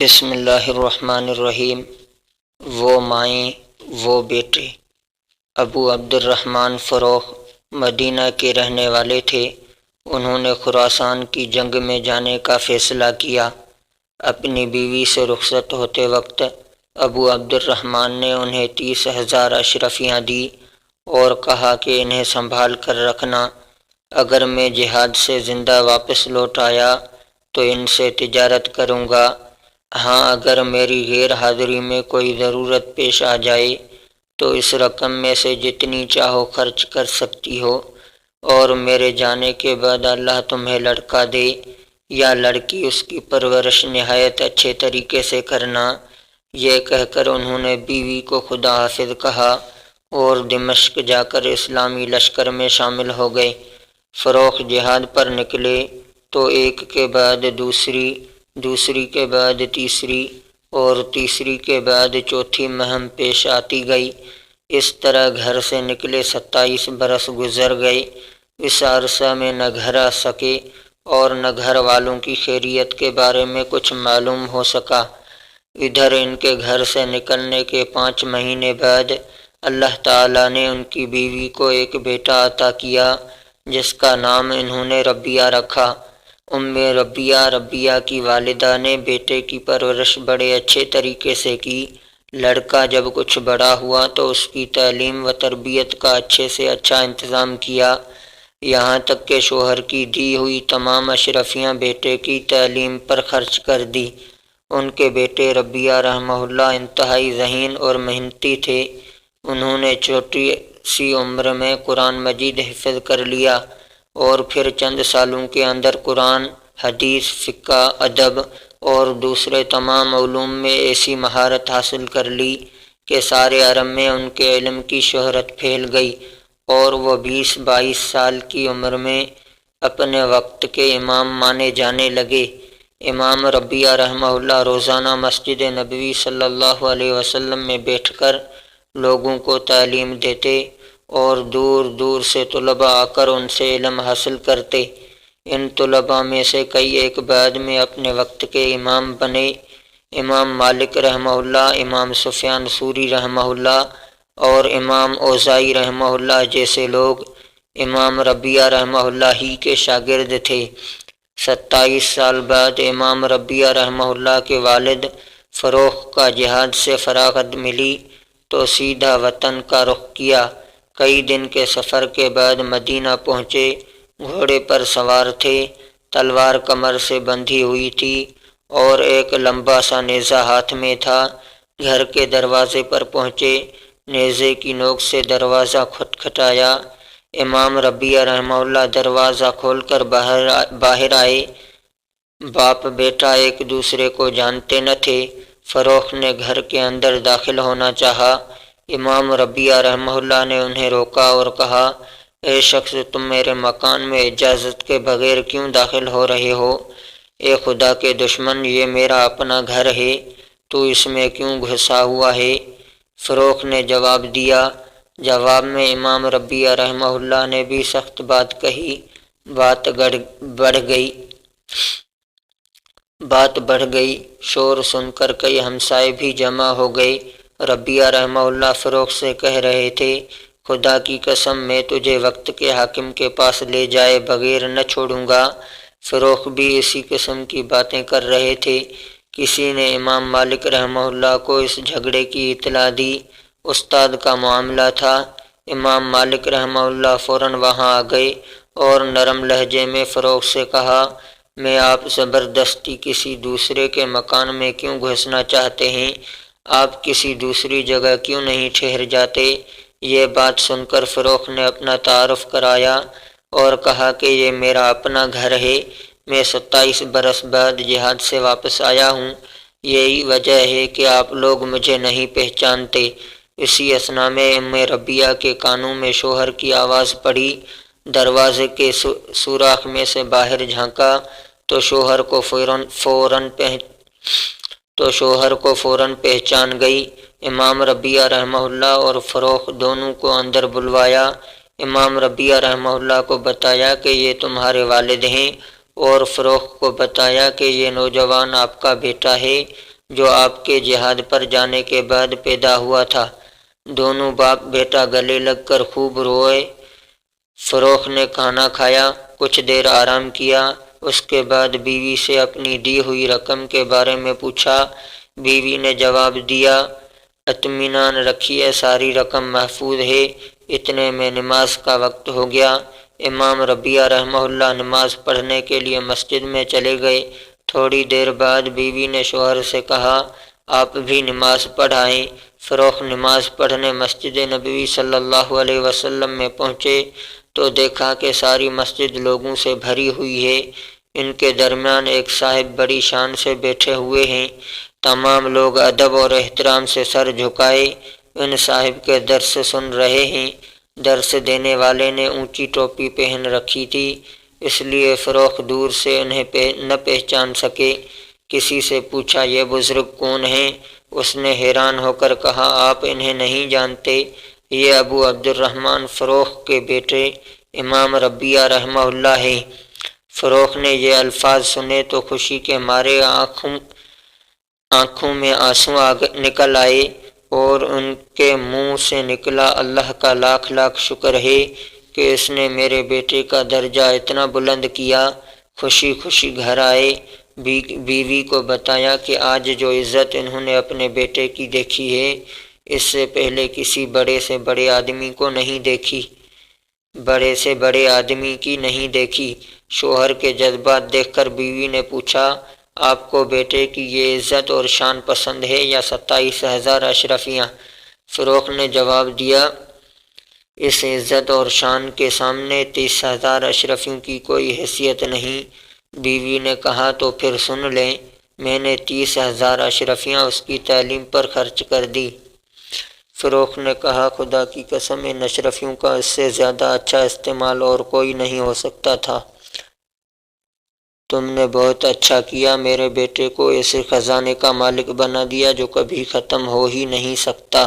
بسم اللہ الرحمن الرحیم۔ وہ مائیں وہ بیٹے۔ ابو عبد الرحمن فروخ مدینہ کے رہنے والے تھے۔ انہوں نے خراسان کی جنگ میں جانے کا فیصلہ کیا۔ اپنی بیوی سے رخصت ہوتے وقت ابو عبد الرحمن نے انہیں 30,000 اشرفیاں دی اور کہا کہ انہیں سنبھال کر رکھنا۔ اگر میں جہاد سے زندہ واپس لوٹ آیا تو ان سے تجارت کروں گا، ہاں اگر میری غیر حاضری میں کوئی ضرورت پیش آ جائے تو اس رقم میں سے جتنی چاہو خرچ کر سکتی ہو، اور میرے جانے کے بعد اللہ تمہیں لڑکا دے یا لڑکی، اس کی پرورش نہایت اچھے طریقے سے کرنا۔ یہ کہہ کر انہوں نے بیوی کو خدا حافظ کہا اور دمشق جا کر اسلامی لشکر میں شامل ہو گئے۔ فروخ جہاد پر نکلے تو ایک کے بعد دوسری کے بعد تیسری اور تیسری کے بعد چوتھی مہم پیش آتی گئی۔ اس طرح گھر سے نکلے 27 برس گزر گئے۔ اس عرصہ میں نہ گھر آ سکے اور نہ گھر والوں کی خیریت کے بارے میں کچھ معلوم ہو سکا۔ ادھر ان کے گھر سے نکلنے کے 5 مہینے بعد اللہ تعالیٰ نے ان کی بیوی کو ایک بیٹا عطا کیا جس کا نام انہوں نے ربیہ رکھا۔ ربیہ کی والدہ نے بیٹے کی پرورش بڑے اچھے طریقے سے کی۔ لڑکا جب کچھ بڑا ہوا تو اس کی تعلیم و تربیت کا اچھے سے اچھا انتظام کیا، یہاں تک کہ شوہر کی دی ہوئی تمام اشرفیاں بیٹے کی تعلیم پر خرچ کر دی۔ ان کے بیٹے ربیہ رحمہ اللہ انتہائی ذہین اور محنتی تھے۔ انہوں نے چھوٹی سی عمر میں قرآن مجید حفظ کر لیا اور پھر چند سالوں کے اندر قرآن، حدیث، فقہ، ادب اور دوسرے تمام علوم میں ایسی مہارت حاصل کر لی کہ سارے عرب میں ان کے علم کی شہرت پھیل گئی، اور وہ 20-22 سال کی عمر میں اپنے وقت کے امام مانے جانے لگے۔ امام ربیہ رحمہ اللہ روزانہ مسجد نبوی صلی اللہ علیہ وسلم میں بیٹھ کر لوگوں کو تعلیم دیتے اور دور دور سے طلباء آ کر ان سے علم حاصل کرتے۔ ان طلباء میں سے کئی ایک بعد میں اپنے وقت کے امام بنے۔ امام مالک رحمہ اللہ، امام سفیان ثوری رحمہ اللہ اور امام اوزاعی رحمہ اللہ جیسے لوگ امام ربیہ رحمہ اللہ ہی کے شاگرد تھے۔ 27 سال بعد امام ربیہ رحمہ اللہ کے والد فروخ کا جہاد سے فراغت ملی تو سیدھا وطن کا رخ کیا۔ کئی دن کے سفر کے بعد مدینہ پہنچے۔ گھوڑے پر سوار تھے، تلوار کمر سے بندھی ہوئی تھی اور ایک لمبا سا نیزہ ہاتھ میں تھا۔ گھر کے دروازے پر پہنچے، نیزے کی نوک سے دروازہ کھٹکھٹایا۔ امام ربیہ رحمہ اللہ دروازہ کھول کر باہر آئے۔ باپ بیٹا ایک دوسرے کو جانتے نہ تھے۔ فروخ نے گھر کے اندر داخل ہونا چاہا۔ امام ربیہ رحمہ اللہ نے انہیں روکا اور کہا، اے شخص، تم میرے مکان میں اجازت کے بغیر کیوں داخل ہو رہے ہو؟ اے خدا کے دشمن، یہ میرا اپنا گھر ہے، تو اس میں کیوں گھسا ہوا ہے؟ فروخ نے جواب دیا۔ جواب میں امام ربیہ رحمہ اللہ نے بھی سخت بات کہی۔ بات بڑھ گئی، شور سن کر کئی ہمسائے بھی جمع ہو گئے۔ ربیہ رحمہ اللہ فروخ سے کہہ رہے تھے، خدا کی قسم، میں تجھے وقت کے حاکم کے پاس لے جائے بغیر نہ چھوڑوں گا۔ فروخ بھی اسی قسم کی باتیں کر رہے تھے۔ کسی نے امام مالک رحمہ اللہ کو اس جھگڑے کی اطلاع دی۔ استاد کا معاملہ تھا۔ امام مالک رحمہ اللہ فوراً وہاں آ گئے اور نرم لہجے میں فروخ سے کہا، میں آپ زبردستی کسی دوسرے کے مکان میں کیوں گھسنا چاہتے ہیں؟ آپ کسی دوسری جگہ کیوں نہیں ٹھہر جاتے؟ یہ بات سن کر فروخ نے اپنا تعارف کرایا اور کہا کہ یہ میرا اپنا گھر ہے، میں 27 برس بعد جہاد سے واپس آیا ہوں، یہی وجہ ہے کہ آپ لوگ مجھے نہیں پہچانتے۔ اسی اثنا میں ام ربیہ کے کانوں میں شوہر کی آواز پڑی۔ دروازے کے سوراخ میں سے باہر جھانکا تو شوہر کو فوراً پہچان گئی۔ امام ربیہ رحمہ اللہ اور فروخ دونوں کو اندر بلوایا۔ امام ربیہ رحمہ اللہ کو بتایا کہ یہ تمہارے والد ہیں، اور فروخ کو بتایا کہ یہ نوجوان آپ کا بیٹا ہے۔ جو آپ کے جہاد پر جانے کے بعد پیدا ہوا تھا۔ دونوں باپ بیٹا گلے لگ کر خوب روئے۔ فروخ نے کھانا کھایا، کچھ دیر آرام کیا، اس کے بعد بیوی سے اپنی دی ہوئی رقم کے بارے میں پوچھا۔ بیوی نے جواب دیا، اطمینان رکھیے، ساری رقم محفوظ ہے۔ اتنے میں نماز کا وقت ہو گیا۔ امام ربیعہ رحمہ اللہ نماز پڑھنے کے لیے مسجد میں چلے گئے۔ تھوڑی دیر بعد بیوی نے شوہر سے کہا، آپ بھی نماز پڑھ آئیں۔ فروخ نماز پڑھنے مسجد نبوی صلی اللہ علیہ وسلم میں پہنچے تو دیکھا کہ ساری مسجد لوگوں سے بھری ہوئی ہے۔ ان کے درمیان ایک صاحب بڑی شان سے بیٹھے ہوئے ہیں۔ تمام لوگ ادب اور احترام سے سر جھکائے ان صاحب کے درس سن رہے ہیں۔ درس دینے والے نے اونچی ٹوپی پہن رکھی تھی، اس لیے فروخ دور سے انہیں نہ پہچان سکے۔ کسی سے پوچھا، یہ بزرگ کون ہیں؟ اس نے حیران ہو کر کہا، آپ انہیں نہیں جانتے؟ یہ ابو عبد الرحمن فروخ کے بیٹے امام ربیعہ رحمہ اللہ ہیں۔ فروخ نے یہ الفاظ سنے تو خوشی کے مارے آنکھوں میں آنسو نکل آئے اور ان کے منہ سے نکلا، اللہ کا لاکھ لاکھ شکر ہے کہ اس نے میرے بیٹے کا درجہ اتنا بلند کیا۔ خوشی خوشی گھر آئے، بیوی کو بتایا کہ آج جو عزت انہوں نے اپنے بیٹے کی دیکھی ہے، اس سے پہلے کسی بڑے سے بڑے آدمی کو نہیں دیکھی، بڑے سے بڑے آدمی کی نہیں دیکھی۔ شوہر کے جذبات دیکھ کر بیوی نے پوچھا، آپ کو بیٹے کی یہ عزت اور شان پسند ہے یا 27,000 اشرفیاں؟ فروخ نے جواب دیا، اس عزت اور شان کے سامنے 30,000 اشرفیوں کی کوئی حیثیت نہیں۔ بیوی نے کہا، تو پھر سن لیں، میں نے 30,000 اشرفیاں اس کی تعلیم پر خرچ کر دی۔ فروخ نے کہا، خدا کی قسم، ان اشرفیوں کا اس سے زیادہ اچھا استعمال اور کوئی نہیں ہو سکتا تھا۔ تم نے بہت اچھا کیا، میرے بیٹے کو ایسے خزانے کا مالک بنا دیا جو کبھی ختم ہو ہی نہیں سکتا۔